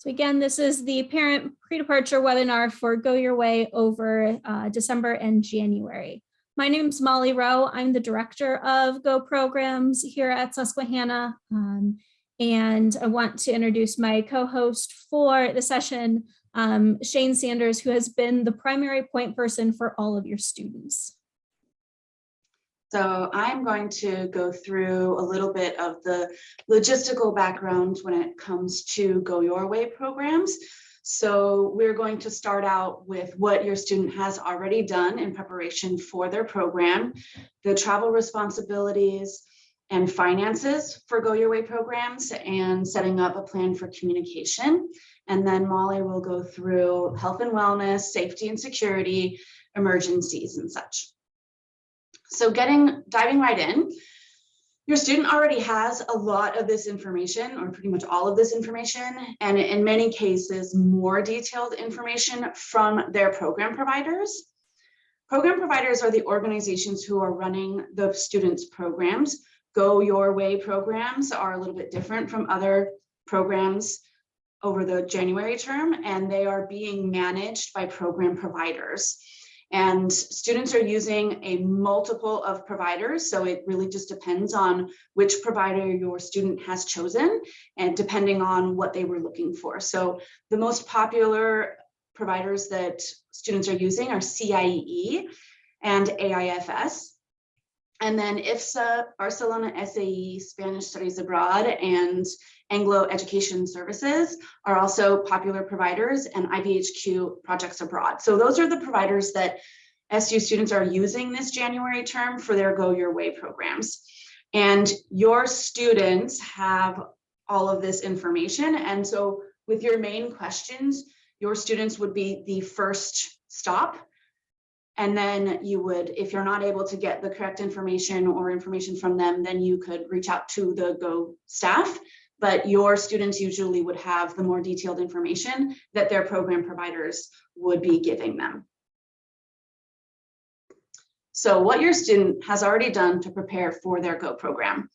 So again, this is the parent pre-departure webinar for Go Your Way over December and January. My name is Molly Rowe. I'm the director of Go programs here at Susquehanna. And I want to introduce my co-host for the session, Shane Sanders, who has been the primary point person for all of your students. So I'm going to go through a little bit of the logistical background when it comes to Go Your Way programs. So we're going to start out with what your student has already done in preparation for their program, the travel responsibilities and finances for Go Your Way programs, and setting up a plan for communication. And then Molly will go through health and wellness, safety and security, emergencies and such. So diving right in, your student already has a lot of this information, or pretty much all of this information, and in many cases, more detailed information from their program providers. Program providers are the organizations who are running the students' programs. Go Your Way programs are a little bit different from other programs over the January term, and they are being managed by program providers. And students are using a multiple of providers, so it really just depends on which provider your student has chosen and depending on what they were looking for. So the most popular providers that students are using are CIEE and AIFS. And then IFSA, Barcelona SAE, Spanish Studies Abroad, and Anglo Education Services are also popular providers, and IBHQ Projects Abroad. So those are the providers that SU students are using this January term for their Go Your Way programs. And your students have all of this information. And so with your main questions, your students would be the first stop. And then you would, if you're not able to get the correct information or information from them, then you could reach out to the Go staff. But your students usually would have the more detailed information that their program providers would be giving them. So what your student has already done to prepare for their Go program,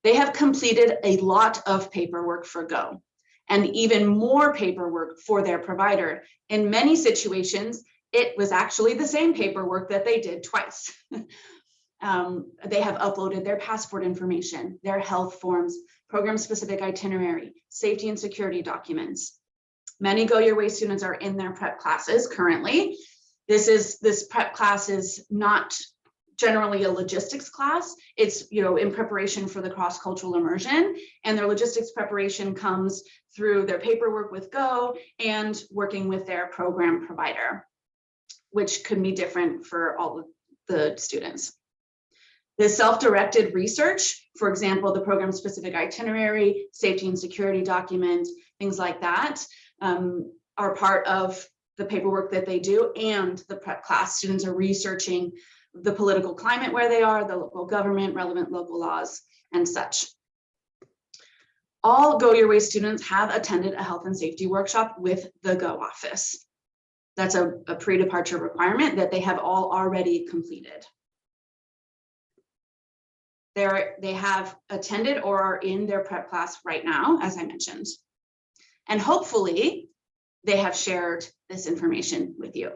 they have completed a lot of paperwork for Go, and even more paperwork for their provider. In many situations, it was actually the same paperwork that they did twice. They have uploaded their passport information, their health forms, program-specific itinerary, safety and security documents. Many Go Your Way students are in their prep classes currently. This prep class is not generally a logistics class. It's, in preparation for the cross-cultural immersion, and their logistics preparation comes through their paperwork with Go and working with their program provider, which could be different for all of the students. The self-directed research, for example, the program-specific itinerary, safety and security document, things like that, are part of the paperwork that they do, and the prep class. Students are researching the political climate where they are, the local government, relevant local laws, and such. All Go Your Way students have attended a health and safety workshop with the Go office. That's a pre-departure requirement that they have all already completed. They have attended or are in their prep class right now, as I mentioned. And hopefully they have shared this information with you.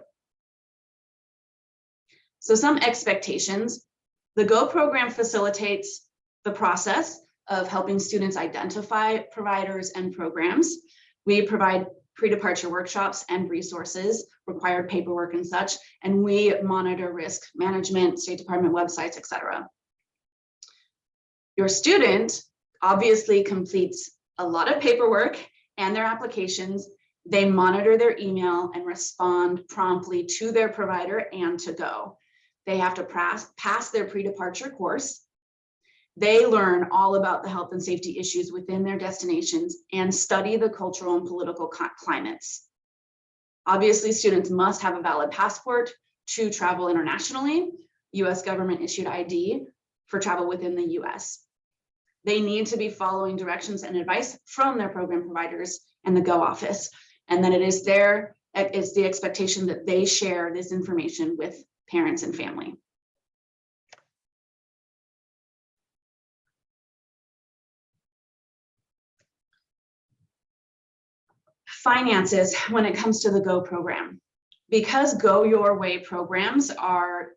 So some expectations. The Go program facilitates the process of helping students identify providers and programs. We provide pre-departure workshops and resources, required paperwork and such, and we monitor risk management, State Department websites, etc. Your student obviously completes a lot of paperwork and their applications. They monitor their email and respond promptly to their provider and to Go. They have to pass their pre-departure course. They learn all about the health and safety issues within their destinations and study the cultural and political climates. Obviously, students must have a valid passport to travel internationally, US government issued ID for travel within the US. They need to be following directions and advice from their program providers and the Go office. And then it's the expectation that they share this information with parents and family. finances when it comes to the GO program. Because Go Your Way programs are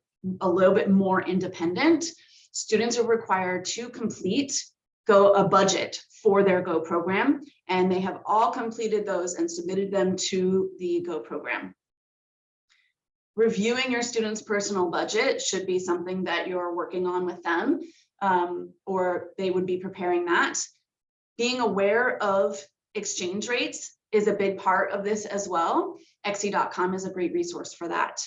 a little bit more independent, students are required to complete a budget for their GO program, and they have all completed those and submitted them to the GO program. Reviewing your students' personal budget should be something that you're working on with them, or they would be preparing that. Being aware of exchange rates is a big part of this as well. Xe.com is a great resource for that.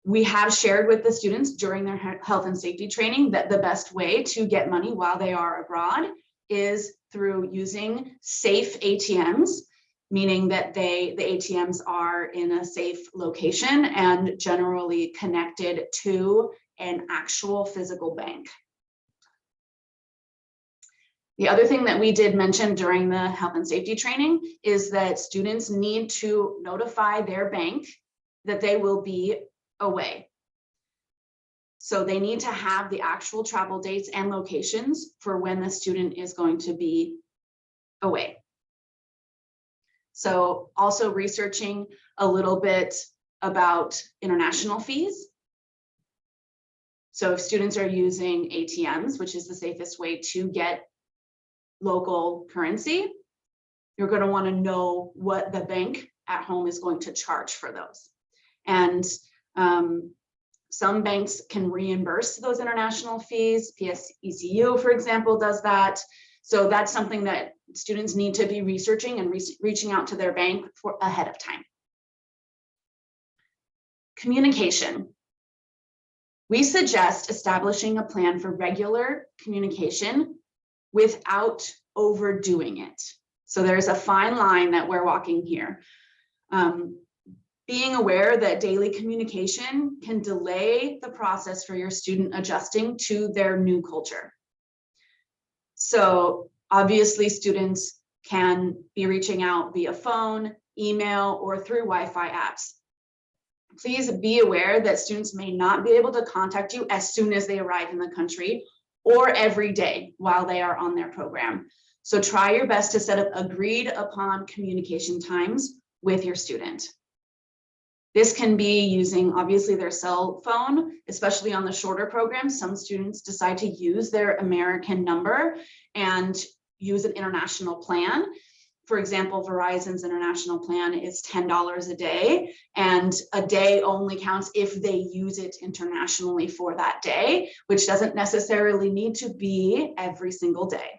We have shared with the students during their health and safety training that the best way to get money while they are abroad is through using safe ATMs, meaning that the ATMs are in a safe location and generally connected to an actual physical bank. The other thing that we did mention during the health and safety training is that students need to notify their bank that they will be away. So they need to have the actual travel dates and locations for when the student is going to be away. So also researching a little bit about international fees. So if students are using ATMs, which is the safest way to get local currency, you're going to want to know what the bank at home is going to charge for those. And some banks can reimburse those international fees. PSECU, for example, does that. So that's something that students need to be researching and reaching out to their bank for ahead of time. Communication. We suggest establishing a plan for regular communication without overdoing it. So there's a fine line that we're walking here. Being aware that daily communication can delay the process for your student adjusting to their new culture. So obviously students can be reaching out via phone, email, or through Wi-Fi apps. Please be aware that students may not be able to contact you as soon as they arrive in the country or every day while they are on their program. So try your best to set up agreed upon communication times with your student. This can be using obviously their cell phone, especially on the shorter programs. Some students decide to use their American number and use an international plan. For example, Verizon's international plan is $10 a day, and a day only counts if they use it internationally for that day, which doesn't necessarily need to be every single day.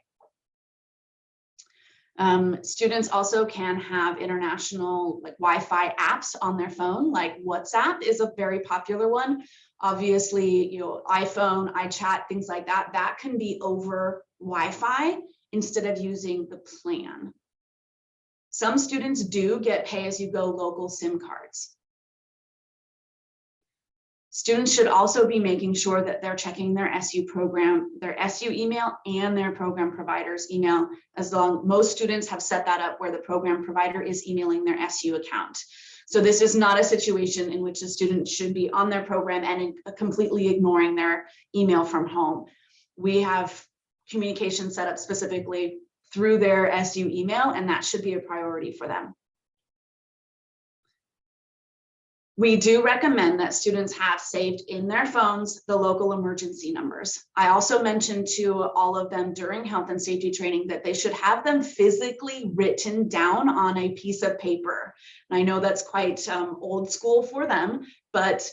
Students also can have international like Wi-Fi apps on their phone, like WhatsApp is a very popular one. Obviously, iPhone, iChat, things like that, that can be over Wi-Fi instead of using the plan. Some students do get pay-as-you-go local SIM cards. Students should also be making sure that they're checking their SU program, their SU email and their program provider's email, as long most students have set that up where the program provider is emailing their SU account. So this is not a situation in which a student should be on their program and completely ignoring their email from home. We have communication set up specifically through their SU email, and that should be a priority for them. We do recommend that students have saved in their phones the local emergency numbers. I also mentioned to all of them during health and safety training that they should have them physically written down on a piece of paper. And I know that's quite old school for them, but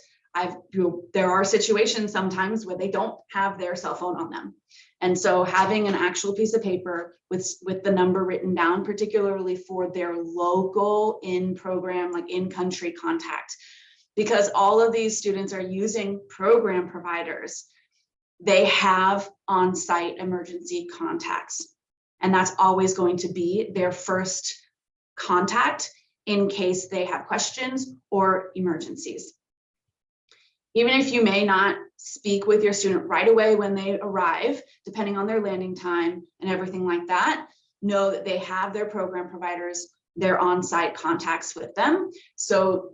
there are situations sometimes where they don't have their cell phone on them. And so having an actual piece of paper with the number written down, particularly for their local in-program, like in-country contact, because all of these students are using program providers, they have on-site emergency contacts. And that's always going to be their first contact in case they have questions or emergencies. Even if you may not speak with your student right away when they arrive, depending on their landing time and everything like that, know that they have their program providers, their on-site contacts with them. So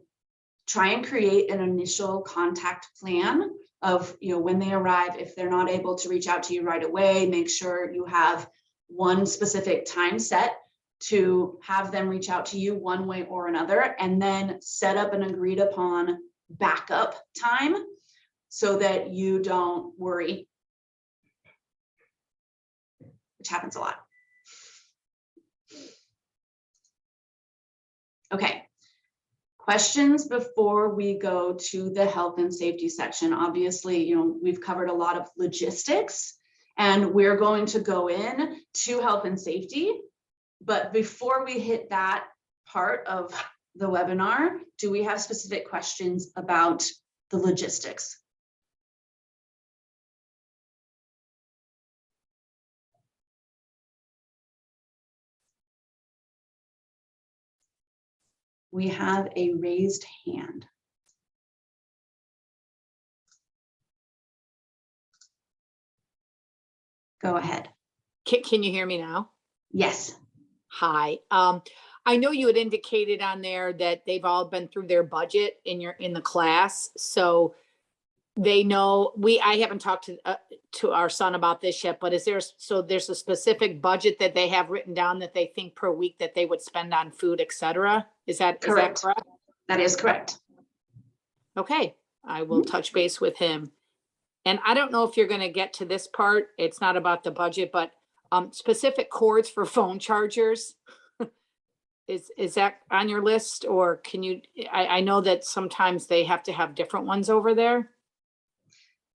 try and create an initial contact plan of, when they arrive, if they're not able to reach out to you right away, make sure you have one specific time set to have them reach out to you one way or another, and then set up an agreed upon backup time so that you don't worry, which happens a lot. Okay. Questions before we go to the health and safety section. Obviously, we've covered a lot of logistics, and we're going to go in to health and safety. But before we hit that part of the webinar, do we have specific questions about the logistics? We have a raised hand. Go ahead. Can you hear me now? Yes. Hi. I know you had indicated on there that they've all been through their budget in the class, so they know. I haven't talked to our son about this yet, but there's a specific budget that they have written down that they think per week that they would spend on food, etc. Is that correct? That is correct. Okay, I will touch base with him. And I don't know if you're going to get to this part. It's not about the budget, but specific cords for phone chargers. Is that on your list, or can you? I know that sometimes they have to have different ones over there.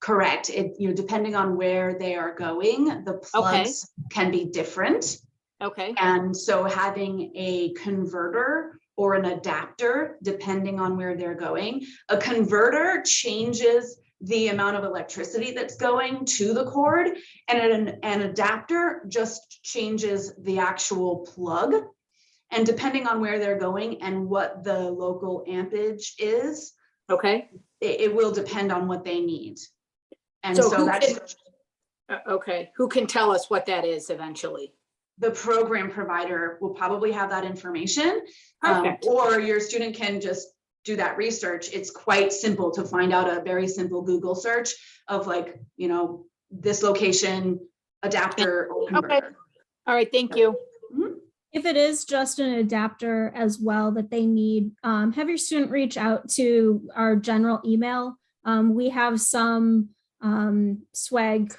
Correct. Depending on where they are going, the plugs can be different. Okay. And so having a converter or an adapter, depending on where they're going, a converter changes the amount of electricity that's going to the cord, and an adapter just changes the actual plug. And depending on where they're going and what the local ampage is, it will depend on what they need. And so that's okay. Who can tell us what that is eventually? The program provider will probably have that information, or your student can just do that research. It's quite simple to find out a very simple Google search of this location, adapter or converter. Okay. All right. Thank you. Mm-hmm. If it is just an adapter as well that they need, have your student reach out to our general email. We have some swag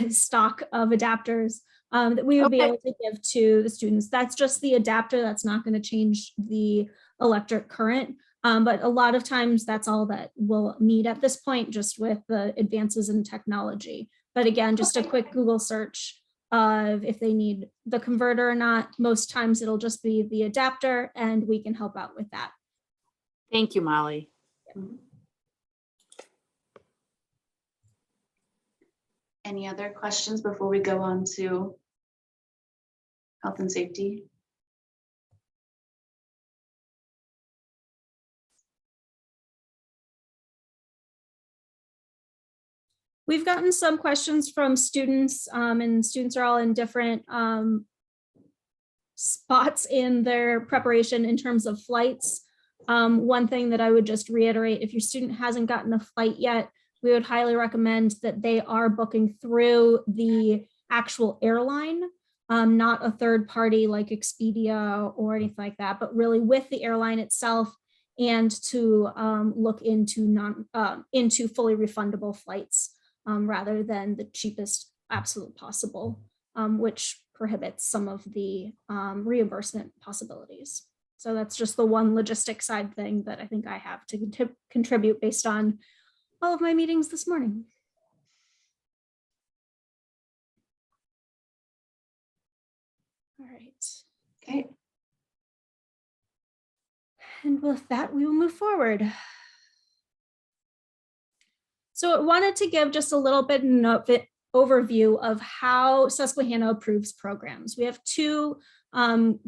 stock of adapters that we would be able to give to the students. That's just the adapter. That's not going to change the electric current. But a lot of times that's all that we'll need at this point, just with the advances in technology. But again, just a quick Google search of if they need the converter or not. Most times it'll just be the adapter, and we can help out with that. Thank you, Molly. Any other questions before we go on to health and safety? We've gotten some questions from students, and students are all in different spots in their preparation in terms of flights. One thing that I would just reiterate, if your student hasn't gotten a flight yet, we would highly recommend that they are booking through the actual airline, not a third party like Expedia or anything like that, but really with the airline itself, and to look into into fully refundable flights rather than the cheapest absolute possible, which prohibits some of the reimbursement possibilities. So that's just the one logistic side thing that I think I have to contribute based on all of my meetings this morning. All right. Okay. And with that, we will move forward. So I wanted to give just a little bit of an overview of how Susquehanna approves programs. We have two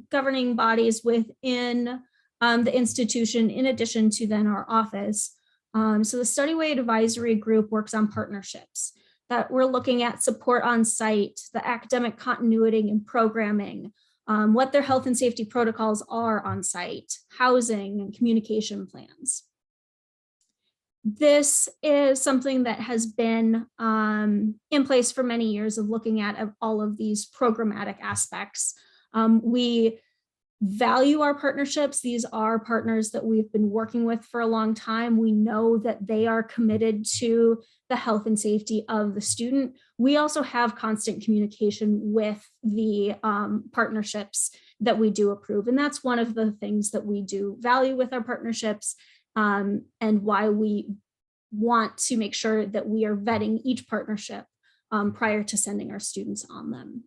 governing bodies within the institution, in addition to then our office. So the Studyway Advisory Group works on partnerships that we're looking at support on site, the academic continuity and programming, what their health and safety protocols are on site, housing and communication plans. This is something that has been in place for many years of looking at all of these programmatic aspects. We value our partnerships. These are partners that we've been working with for a long time. We know that they are committed to the health and safety of the student. We also have constant communication with the partnerships that we do approve. And that's one of the things that we do value with our partnerships, and why we want to make sure that we are vetting each partnership prior to sending our students on them.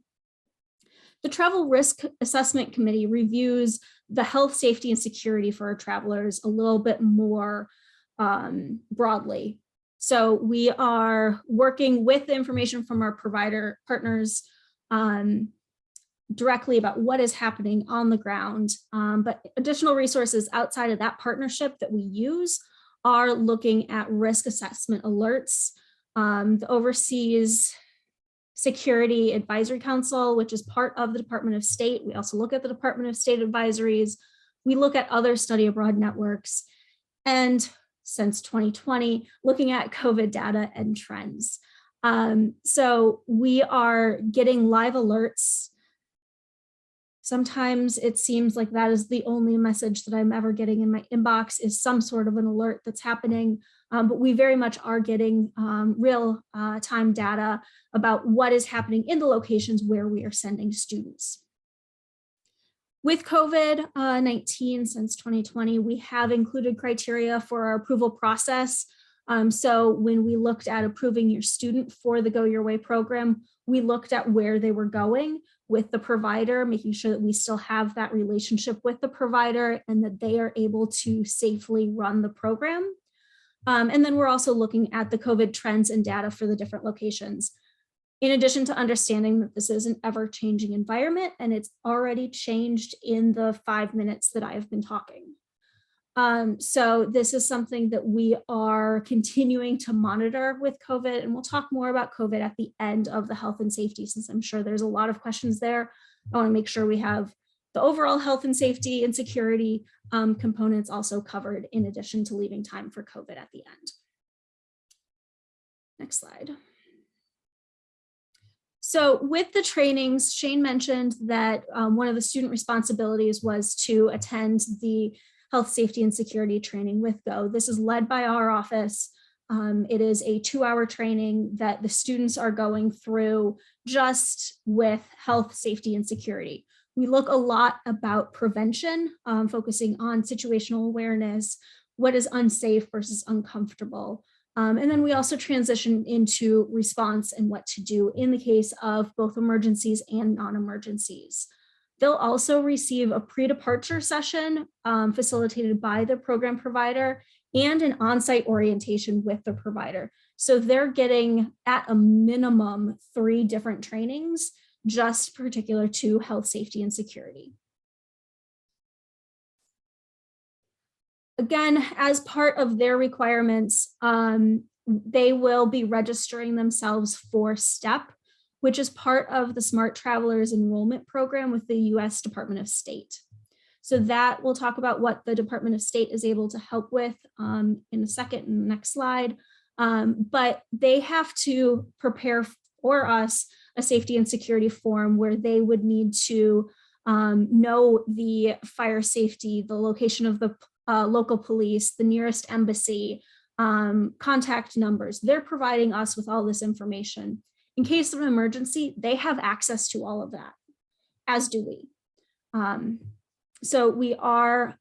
The Travel Risk Assessment Committee reviews the health, safety, and security for our travelers a little bit more broadly. So we are working with the information from our provider partners directly about what is happening on the ground. But additional resources outside of that partnership that we use are looking at risk assessment alerts. The Overseas Security Advisory Council, which is part of the Department of State. We also look at the Department of State advisories. We look at other study abroad networks. And since 2020, looking at COVID data and trends. So we are getting live alerts. Sometimes it seems like that is the only message that I'm ever getting in my inbox is some sort of an alert that's happening. But we very much are getting real time data about what is happening in the locations where we are sending students. With COVID-19 since 2020, we have included criteria for our approval process. So when we looked at approving your student for the Go Your Way program, we looked at where they were going with the provider, making sure that we still have that relationship with the provider and that they are able to safely run the program. And then we're also looking at the COVID trends and data for the different locations. In addition to understanding that this is an ever-changing environment and it's already changed in the 5 minutes that I have been talking. So this is something that we are continuing to monitor with COVID, and we'll talk more about COVID at the end of the health and safety, since I'm sure there's a lot of questions there. I want to make sure we have the overall health and safety and security components also covered, in addition to leaving time for COVID at the end. Next slide. So with the trainings, Shane mentioned that one of the student responsibilities was to attend the health, safety, and security training with GO. This is led by our office. It is a 2-hour training that the students are going through just with health, safety, and security. We look a lot about prevention, focusing on situational awareness, what is unsafe versus uncomfortable. And then we also transition into response and what to do in the case of both emergencies and non-emergencies. They'll also receive a pre-departure session facilitated by the program provider and an on-site orientation with the provider. So they're getting at a minimum 3 different trainings just particular to health, safety, and security. Again, as part of their requirements, they will be registering themselves for STEP, which is part of the Smart Travelers Enrollment Program with the US Department of State. So that we'll talk about what the Department of State is able to help with in a second, in the next slide. But they have to prepare for us a safety and security form where they would need to know the fire safety, the location of the local police, the nearest embassy, contact numbers. They're providing us with all this information. In case of an emergency, they have access to all of that, as do we. So we are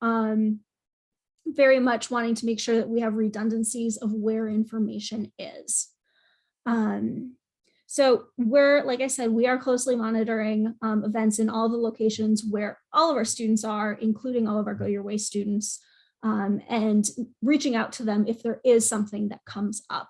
very much wanting to make sure that we have redundancies of where information is. So we're, like I said, we are closely monitoring events in all the locations where all of our students are, including all of our Go Your Way students, and reaching out to them if there is something that comes up.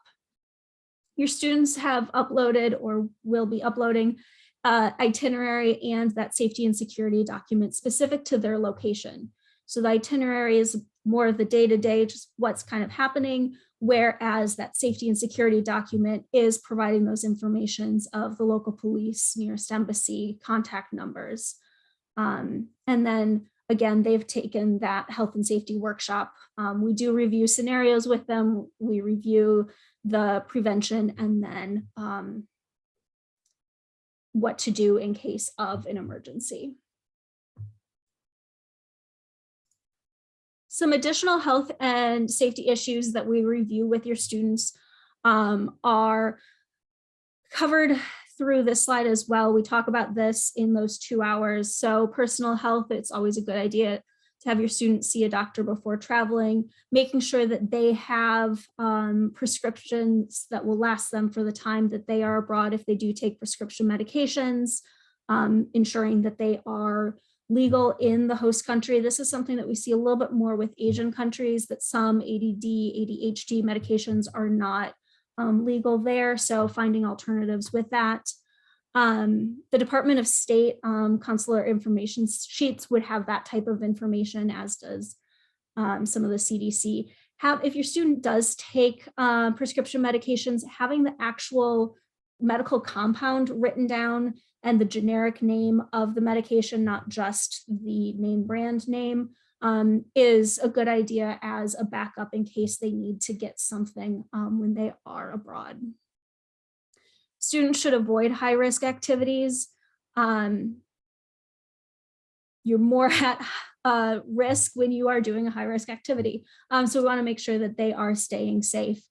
Your students have uploaded or will be uploading itinerary and that safety and security document specific to their location. So the itinerary is more of the day-to-day, just what's kind of happening, whereas that safety and security document is providing those informations of the local police, nearest embassy, contact numbers. And then again, they've taken that health and safety workshop. We do review scenarios with them. We review the prevention and then what to do in case of an emergency. Some additional health and safety issues that we review with your students are covered through this slide as well. We talk about this in those 2 hours. So personal health, it's always a good idea to have your students see a doctor before traveling, making sure that they have prescriptions that will last them for the time that they are abroad if they do take prescription medications, ensuring that they are legal in the host country. This is something that we see a little bit more with Asian countries, that some ADD, ADHD medications are not legal there. So finding alternatives with that. The Department of State consular information sheets would have that type of information, as does some of the CDC. If your student does take prescription medications, having the actual medical compound written down and the generic name of the medication, not just the name brand name, is a good idea as a backup in case they need to get something when they are abroad. Students should avoid high-risk activities. You're more at risk when you are doing a high-risk activity. So we want to make sure that they are staying safe.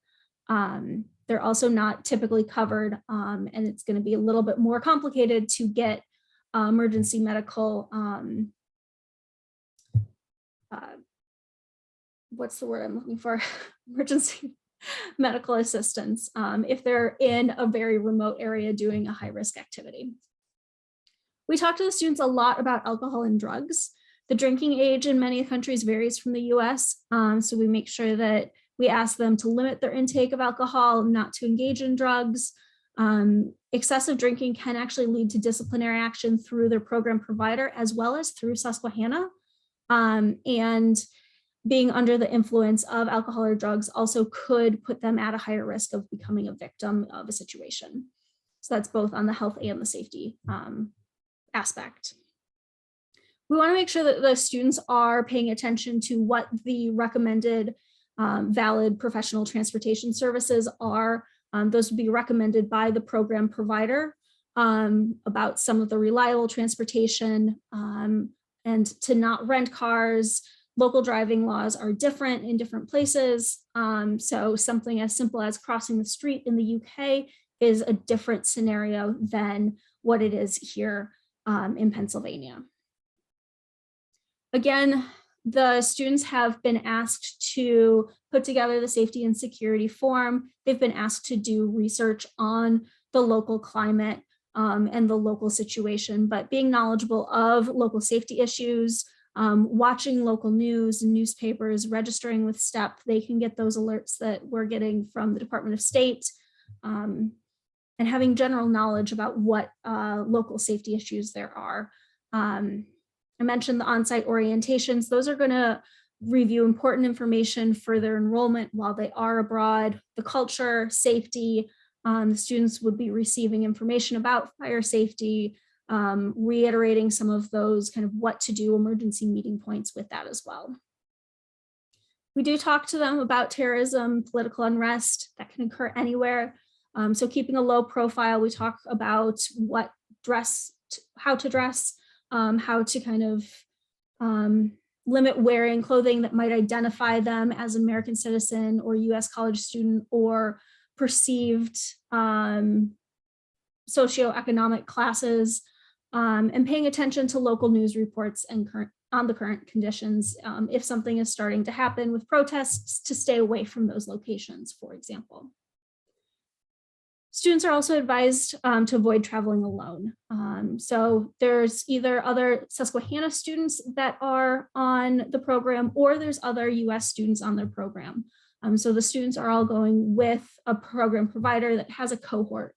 They're also not typically covered, and it's going to be a little bit more complicated to get emergency medical, what's the word I'm looking for? Emergency medical assistance if they're in a very remote area doing a high-risk activity. We talk to the students a lot about alcohol and drugs. The drinking age in many countries varies from the US, so we make sure that we ask them to limit their intake of alcohol, not to engage in drugs. Excessive drinking can actually lead to disciplinary action through their program provider, as well as through Susquehanna. And being under the influence of alcohol or drugs also could put them at a higher risk of becoming a victim of a situation. So that's both on the health and the safety aspect. We want to make sure that the students are paying attention to what the recommended valid professional transportation services are. Those would be recommended by the program provider about some of the reliable transportation and to not rent cars. Local driving laws are different in different places. So something as simple as crossing the street in the UK is a different scenario than what it is here in Pennsylvania. Again, the students have been asked to put together the safety and security form. They've been asked to do research on the local climate and the local situation, but being knowledgeable of local safety issues, watching local news and newspapers, registering with STEP, they can get those alerts that we're getting from the Department of State, and having general knowledge about what local safety issues there are. I mentioned the on-site orientations. Those are going to review important information for their enrollment while they are abroad, the culture, safety. The students would be receiving information about fire safety, reiterating some of those kind of what to do emergency meeting points with that as well. We do talk to them about terrorism, political unrest that can occur anywhere. So keeping a low profile, we talk about what dress, how to dress, how to kind of limit wearing clothing that might identify them as an American citizen or US college student or perceived socioeconomic classes, and paying attention to local news reports and on the current conditions. If something is starting to happen with protests, to stay away from those locations, for example. Students are also advised to avoid traveling alone. So there's either other Susquehanna students that are on the program, or there's other US students on their program. So the students are all going with a program provider that has a cohort.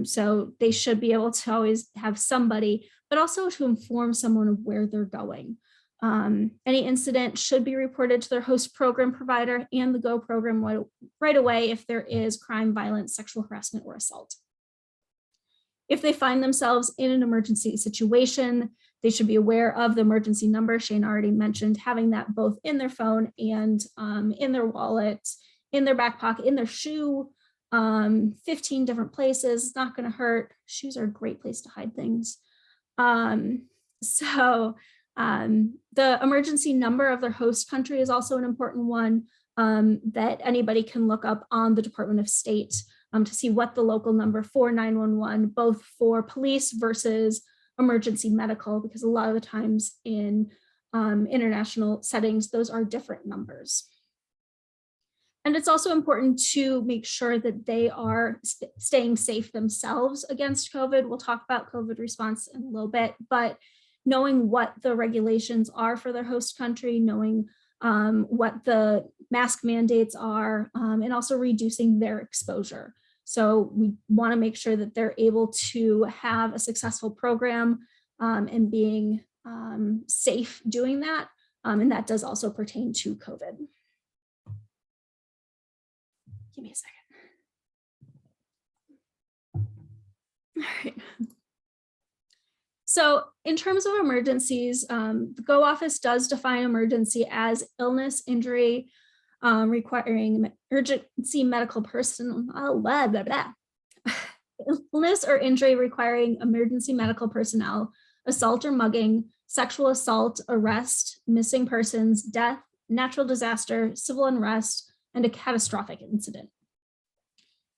So they should be able to always have somebody, but also to inform someone of where they're going. Any incident should be reported to their host program provider and the GO program right away if there is crime, violence, sexual harassment, or assault. If they find themselves in an emergency situation, they should be aware of the emergency number. Shane already mentioned having that both in their phone and in their wallet, in their back pocket, in their shoe, 15 different places. It's not going to hurt. Shoes are a great place to hide things. So The emergency number of their host country is also an important one that anybody can look up on the Department of State to see what the local number for 911, both for police versus emergency medical, because a lot of the times in international settings, those are different numbers. And it's also important to make sure that they are staying safe themselves against COVID. We'll talk about COVID response in a little bit, but knowing what the regulations are for their host country, knowing what the mask mandates are, and also reducing their exposure. So we want to make sure that they're able to have a successful program and being safe doing that. And that does also pertain to COVID. Give me a second. All right. So in terms of emergencies, the GO office does define emergency as illness, injury, requiring emergency medical personnel, blah, blah, blah. Illness or injury requiring emergency medical personnel, assault or mugging, sexual assault, arrest, missing persons, death, natural disaster, civil unrest, and a catastrophic incident.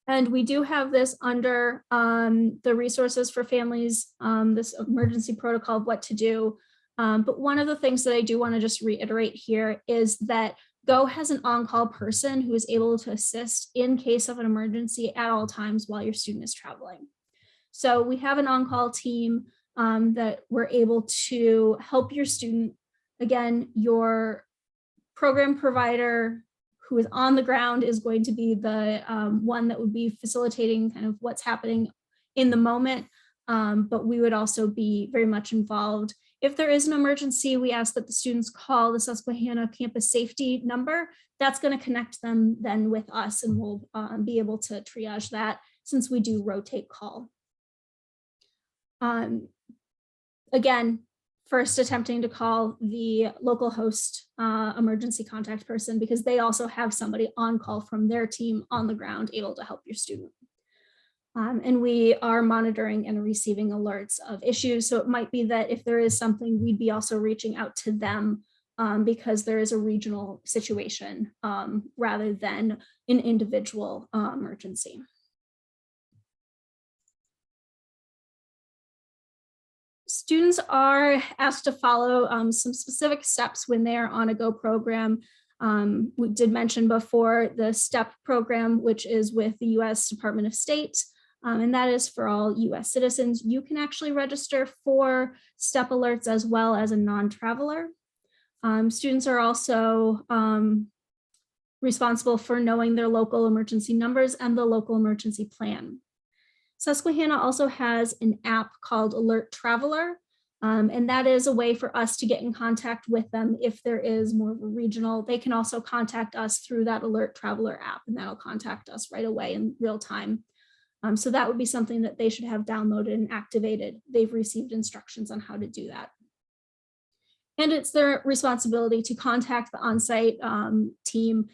And we do have this under the resources for families, this emergency protocol of what to do. But one of the things that I do want to just reiterate here is that GO has an on-call person who is able to assist in case of an emergency at all times while your student is traveling. So we have an on-call team that we're able to help your student. Again, your program provider who is on the ground is going to be the one that would be facilitating kind of what's happening in the moment, but we would also be very much involved. If there is an emergency, we ask that the students call the Susquehanna campus safety number. That's going to connect them then with us, and we'll be able to triage that since we do rotate call. Again, first attempting to call the local host emergency contact person, because they also have somebody on call from their team on the ground able to help your student. And we are monitoring and receiving alerts of issues. So it might be that if there is something, we'd be also reaching out to them because there is a regional situation rather than an individual emergency. Students are asked to follow some specific steps when they are on a GO program. We did mention before the STEP program, which is with the US Department of State, and that is for all US citizens. You can actually register for STEP alerts as well as a non-traveler. Students are also responsible for knowing their local emergency numbers and the local emergency plan. Susquehanna also has an app called Alert Traveler, and that is a way for us to get in contact with them if there is more of a regional. They can also contact us through that Alert Traveler app, and that'll contact us right away in real time. So that would be something that they should have downloaded and activated. They've received instructions on how to do that. And it's their responsibility to contact the on-site team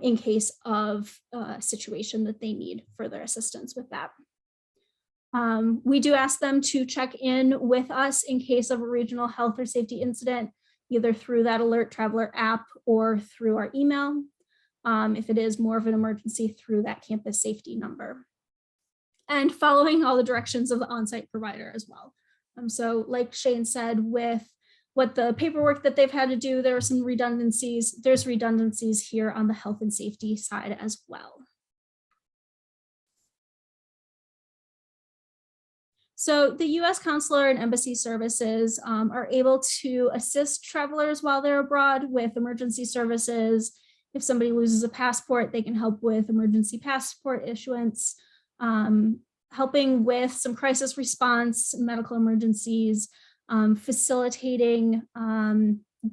in case of a situation that they need further assistance with that. We do ask them to check in with us in case of a regional health or safety incident, either through that Alert Traveler app or through our email. If it is more of an emergency, through that campus safety number. And following all the directions of the on-site provider as well. So like Shane said, with what the paperwork that they've had to do, there are some redundancies. There's redundancies here on the health and safety side as well. So the U.S. Consular and Embassy Services are able to assist travelers while they're abroad with emergency services. If somebody loses a passport, they can help with emergency passport issuance, helping with some crisis response, medical emergencies, facilitating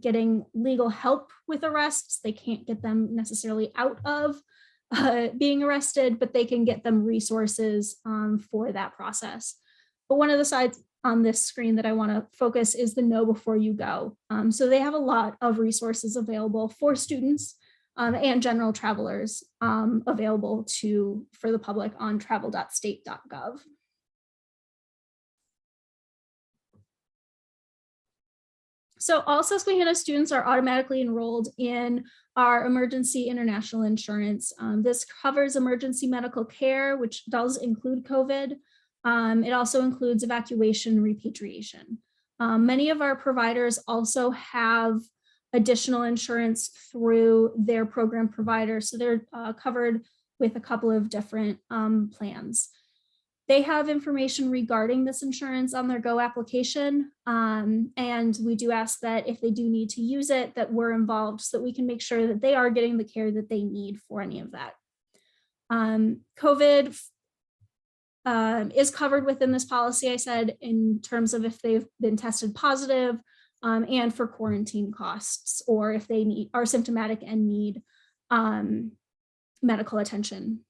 getting legal help with arrests. They can't get them necessarily out of being arrested, but they can get them resources for that process. But one of the sides on this screen that I want to focus is the Know Before You Go. So they have a lot of resources available for students and general travelers available for the public on travel.state.gov. So all Susquehanna students are automatically enrolled in our emergency international insurance. This covers emergency medical care, which does include COVID. It also includes evacuation and repatriation. Many of our providers also have additional insurance through their program provider. So they're covered with a couple of different plans. They have information regarding this insurance on their GO application. And we do ask that if they do need to use it, that we're involved so that we can make sure that they are getting the care that they need for any of that. COVID is covered within this policy, I said, in terms of if they've been tested positive and for quarantine costs, or if they are symptomatic and need medical attention.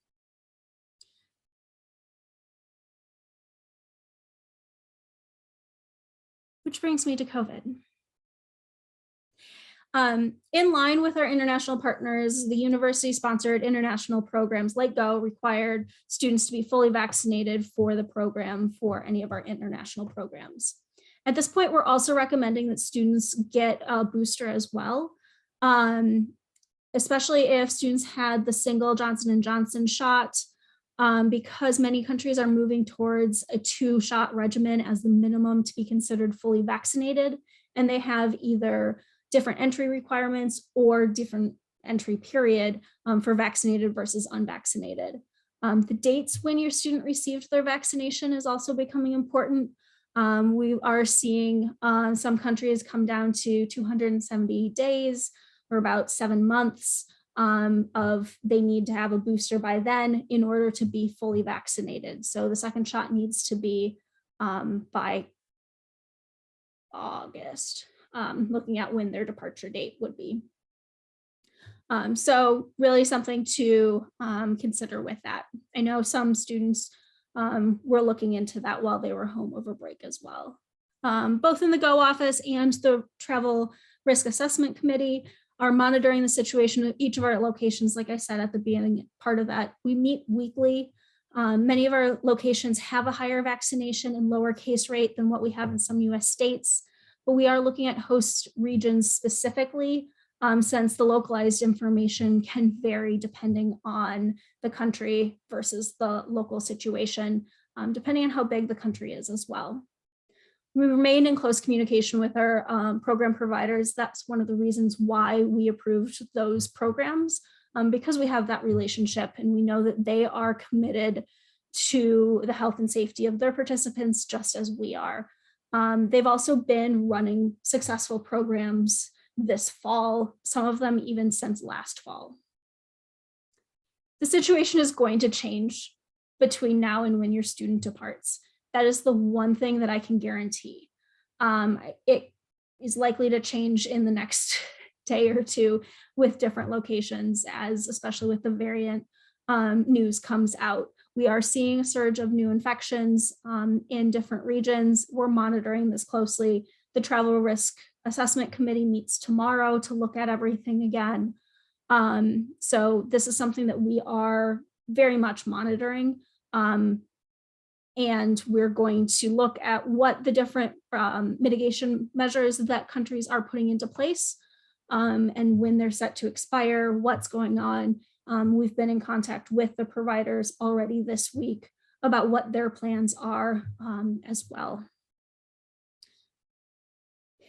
Which brings me to COVID. In line with our international partners, the university-sponsored international programs like GO required students to be fully vaccinated for the program for any of our international programs. At this point, we're also recommending that students get a booster as well, especially if students had the single Johnson & Johnson shot, because many countries are moving towards a 2-shot regimen as the minimum to be considered fully vaccinated, and they have either different entry requirements or different entry period for vaccinated versus unvaccinated. The dates when your student received their vaccination is also becoming important. We are seeing some countries come down to 270 days or about 7 months of they need to have a booster by then in order to be fully vaccinated. So the second shot needs to be by August, looking at when their departure date would be. So really something to consider with that. I know some students were looking into that while they were home over break as well. Both in the GO office and the Travel Risk Assessment Committee are monitoring the situation of each of our locations. Like I said at the beginning part of that, we meet weekly. Many of our locations have a higher vaccination and lower case rate than what we have in some US states, but we are looking at host regions specifically, since the localized information can vary depending on the country versus the local situation, depending on how big the country is as well. We remain in close communication with our program providers. That's one of the reasons why we approved those programs, because we have that relationship and we know that they are committed to the health and safety of their participants just as we are. They've also been running successful programs this fall, some of them even since last fall. The situation is going to change between now and when your student departs. That is the one thing that I can guarantee. It is likely to change in the next day or two with different locations, as especially with the variant news comes out. We are seeing a surge of new infections in different regions. We're monitoring this closely. The Travel Risk Assessment Committee meets tomorrow to look at everything again. So this is something that we are very much monitoring. And we're going to look at what the different mitigation measures that countries are putting into place and when they're set to expire, what's going on. We've been in contact with the providers already this week about what their plans are as well.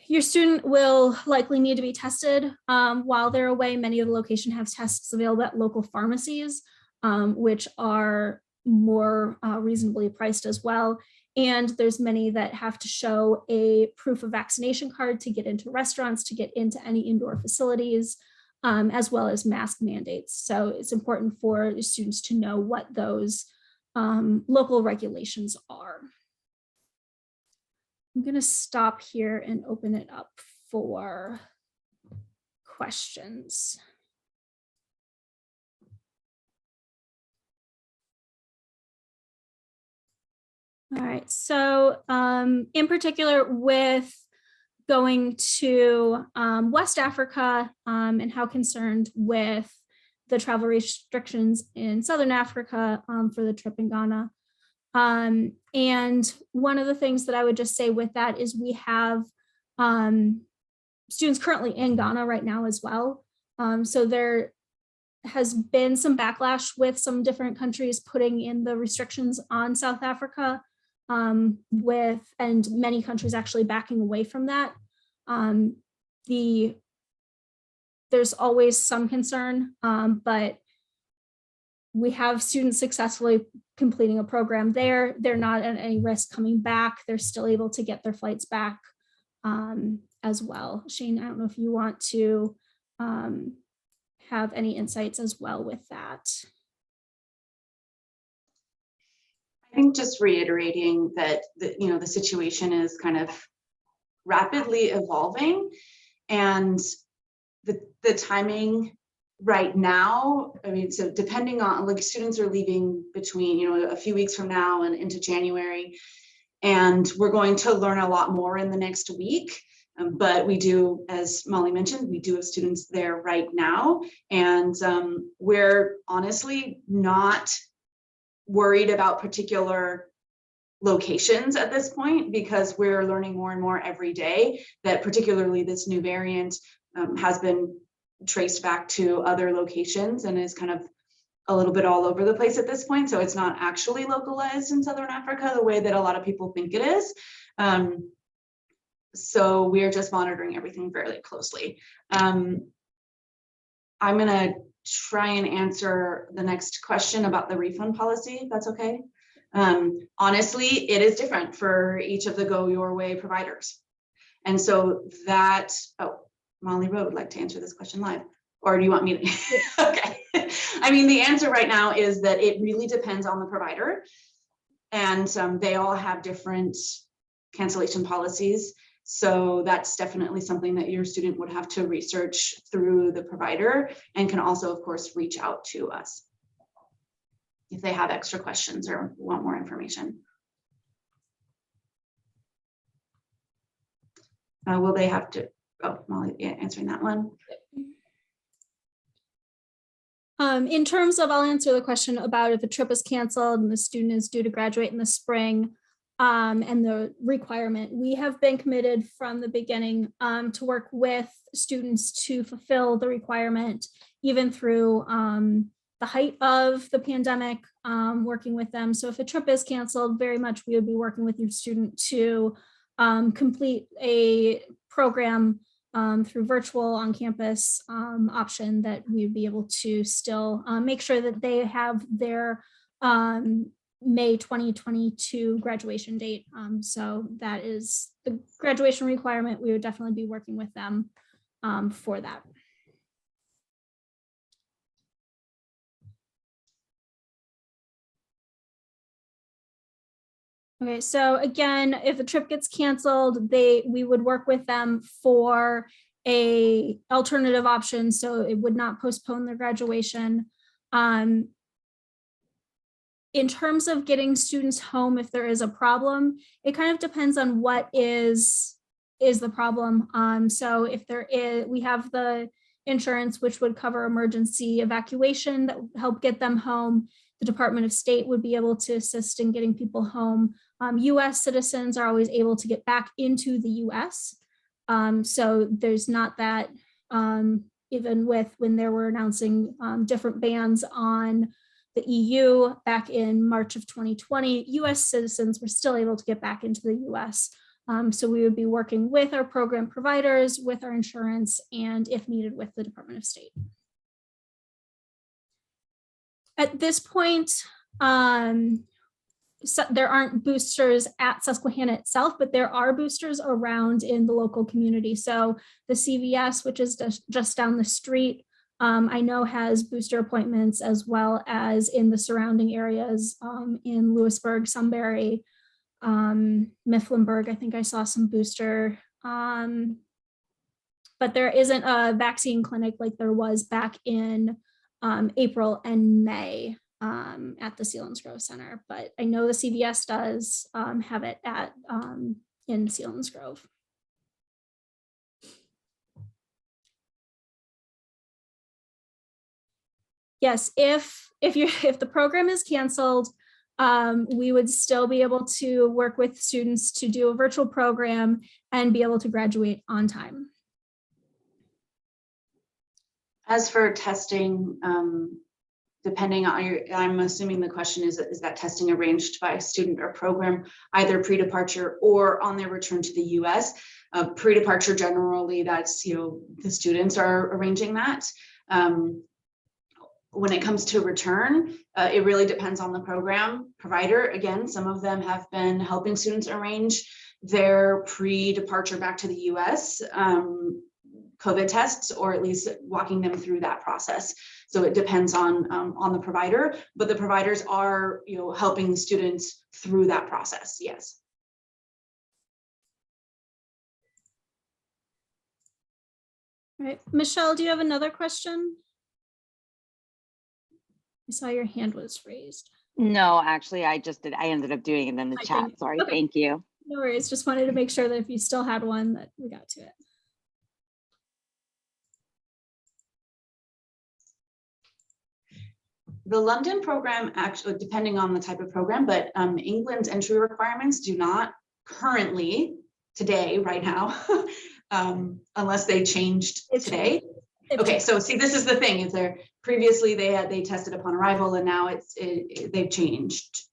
Your student will likely need to be tested while they're away. Many of the locations have tests available at local pharmacies, which are more reasonably priced as well. And there's many that have to show a proof of vaccination card to get into restaurants, to get into any indoor facilities, as well as mask mandates. So it's important for the students to know what those local regulations are. I'm going to stop here and open it up for questions. All right, so in particular with going to West Africa and how concerned with the travel restrictions in Southern Africa for the trip in Ghana. And one of the things that I would just say with that is we have students currently in Ghana right now as well. So there has been some backlash with some different countries putting in the restrictions on South Africa, and many countries actually backing away from that. There's always some concern, but we have students successfully completing a program there. They're not at any risk coming back. They're still able to get their flights back as well. Shane, I don't know if you want to have any insights as well with that. I think just reiterating that the situation is kind of rapidly evolving, and the timing right now, I mean, so depending on, like, students are leaving between a few weeks from now and into January, and we're going to learn a lot more in the next week. But we do, as Molly mentioned, we do have students there right now, and we're honestly not worried about particular locations at this point, because we're learning more and more every day that particularly this new variant has been traced back to other locations and is kind of a little bit all over the place at this point. So it's not actually localized in Southern Africa the way that a lot of people think it is. So we're just monitoring everything fairly closely. I'm gonna try and answer the next question about the refund policy, if that's okay. Honestly, it is different for each of the Go Your Way providers. And so that, Molly Rowe would like to answer this question live, or do you want me to? Okay. I mean, the answer right now is that it really depends on the provider, and they all have different cancellation policies. So that's definitely something that your student would have to research through the provider, and can also, of course, reach out to us if they have extra questions or want more information. Will they have to, Molly, yeah, answering that one. In terms of, I'll answer the question about if a trip is canceled and the student is due to graduate in the spring, and the requirement. We have been committed from the beginning to work with students to fulfill the requirement, even through the height of the pandemic, working with them. So if a trip is canceled, very much we would be working with your student to complete a program through virtual on-campus option that we would be able to still make sure that they have their May 2022 graduation date. So that is the graduation requirement. We would definitely be working with them for that. Okay, so again, if a trip gets canceled, we would work with them for a alternative option, so it would not postpone their graduation. In terms of getting students home, if there is a problem, it kind of depends on what is the problem. So if there is, we have the insurance, which would cover emergency evacuation that would help get them home. The Department of State would be able to assist in getting people home. US citizens are always able to get back into the US. So there's not that, even with when they were announcing different bans on the EU back in March of 2020, US citizens were still able to get back into the US. So we would be working with our program providers, with our insurance, and if needed, with the Department of State. At this point, so there aren't boosters at Susquehanna itself, but there are boosters around in the local community. So the CVS, which is just down the street, I know has booster appointments, as well as in the surrounding areas in Lewisburg, Sunbury, Mifflinburg. I think I saw some booster, but there isn't a vaccine clinic like there was back in April and May at the Selinsgrove Center. But I know the CVS does have it at in Selinsgrove. Yes, if the program is canceled, we would still be able to work with students to do a virtual program and be able to graduate on time. As for testing, depending on I'm assuming the question is that testing arranged by student or program, either pre-departure or on their return to the US? Pre-departure generally, that's, the students are arranging that. When it comes to return, it really depends on the program provider. Again, some of them have been helping students arrange their pre-departure back to the US COVID tests, or at least walking them through that process. So it depends on the provider, but the providers are, helping the students through that process. Yes. All right, Michelle, do you have another question? I saw your hand was raised. No, actually, I ended up doing it in the I chat. think- Sorry. okay. Thank you. No worries. Just wanted to make sure that if you still had one, that we got to it. The London program, actually, depending on the type of program, but England's entry requirements do not currently, today, right now, unless they changed It's today. Okay, so see, this is the thing, is there previously they tested upon arrival, and now they've changed,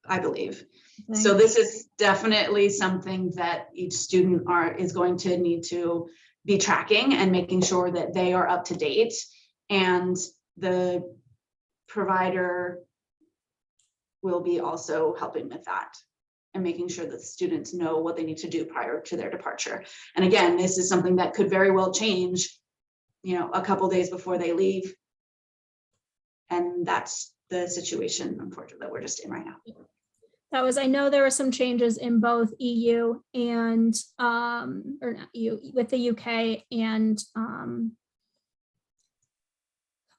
I believe. So this is definitely something that each student is going to need to be tracking and making sure that they are up to date, and the provider will be also helping with that and making sure that students know what they need to do prior to their departure. And again, this is something that could very well change, a couple days before they leave. And that's the situation, unfortunately, that we're just in right now. I know there were some changes in both EU and, or not EU, with the UK, and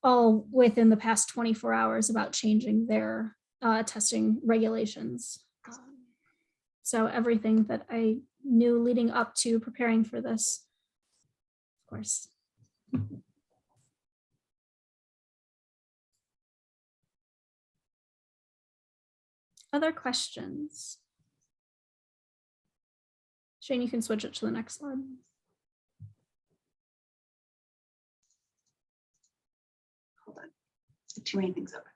all within the past 24 hours about changing their testing regulations. So everything that I knew leading up to preparing for this, of course. Other questions? Shane, you can switch it to the next slide. Hold on. Too many things open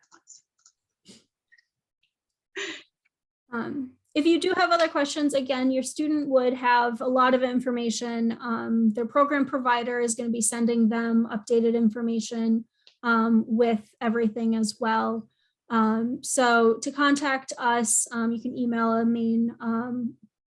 at once. If you do have other questions, again, your student would have a lot of information. Their program provider is going to be sending them updated information with everything as well. So to contact us, you can email a main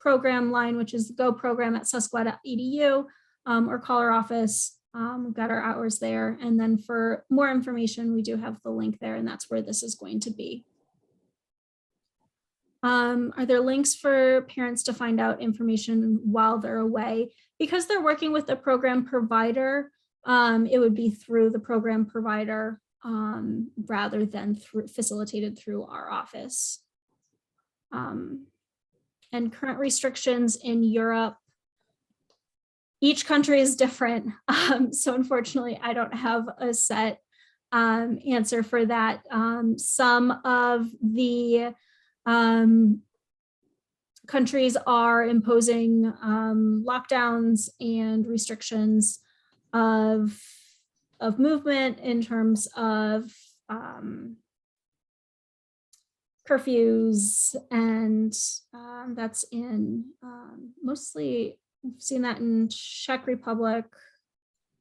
program line, which is the Go program at susquehanna.edu, or call our office. We've got our hours there. And then for more information, we do have the link there, and that's where this is going to be. Are there links for parents to find out information while they're away? Because they're working with the program provider, it would be through the program provider rather than facilitated through our office. And current restrictions in Europe, each country is different. So unfortunately, I don't have a set answer for that. Some of the countries are imposing lockdowns and restrictions of movement in terms of curfews, and that's in mostly, I've seen that in Czech Republic,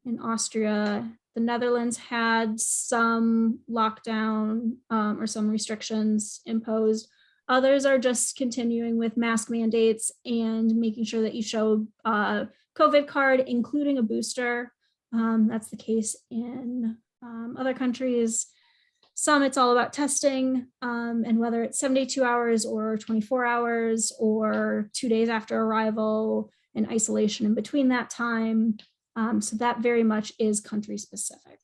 in Austria. The Netherlands had some lockdown or some restrictions imposed. Others are just continuing with mask mandates and making sure that you show a COVID card, including a booster. That's the case in other countries. Some it's all about testing, and whether it's 72 hours or 24 hours or 2 days after arrival and isolation in between that time. So that very much is country specific.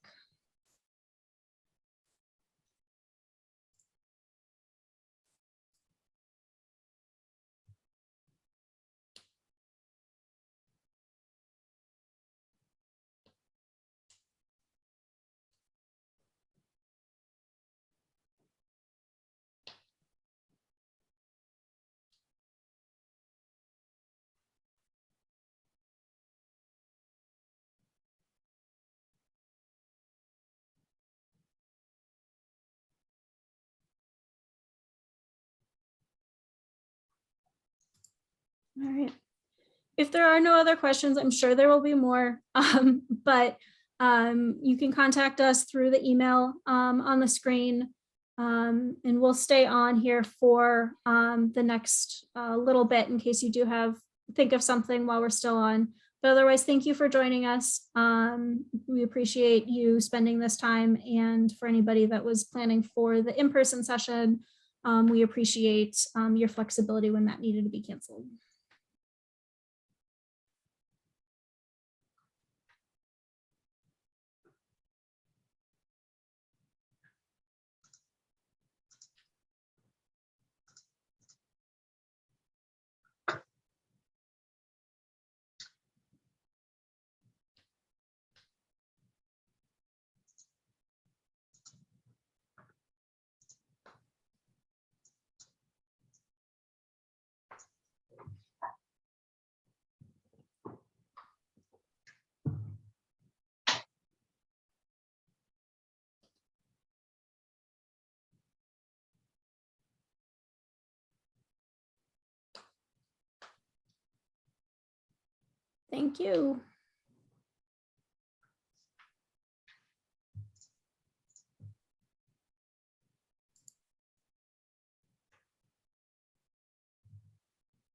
All right. If there are no other questions, I'm sure there will be more, but you can contact us through the email on the screen, and we'll stay on here for the next little bit in case you do think of something while we're still on. But otherwise, thank you for joining us. We appreciate you spending this time, and for anybody that was planning for the in-person session, we appreciate your flexibility when that needed to be canceled. Thank you.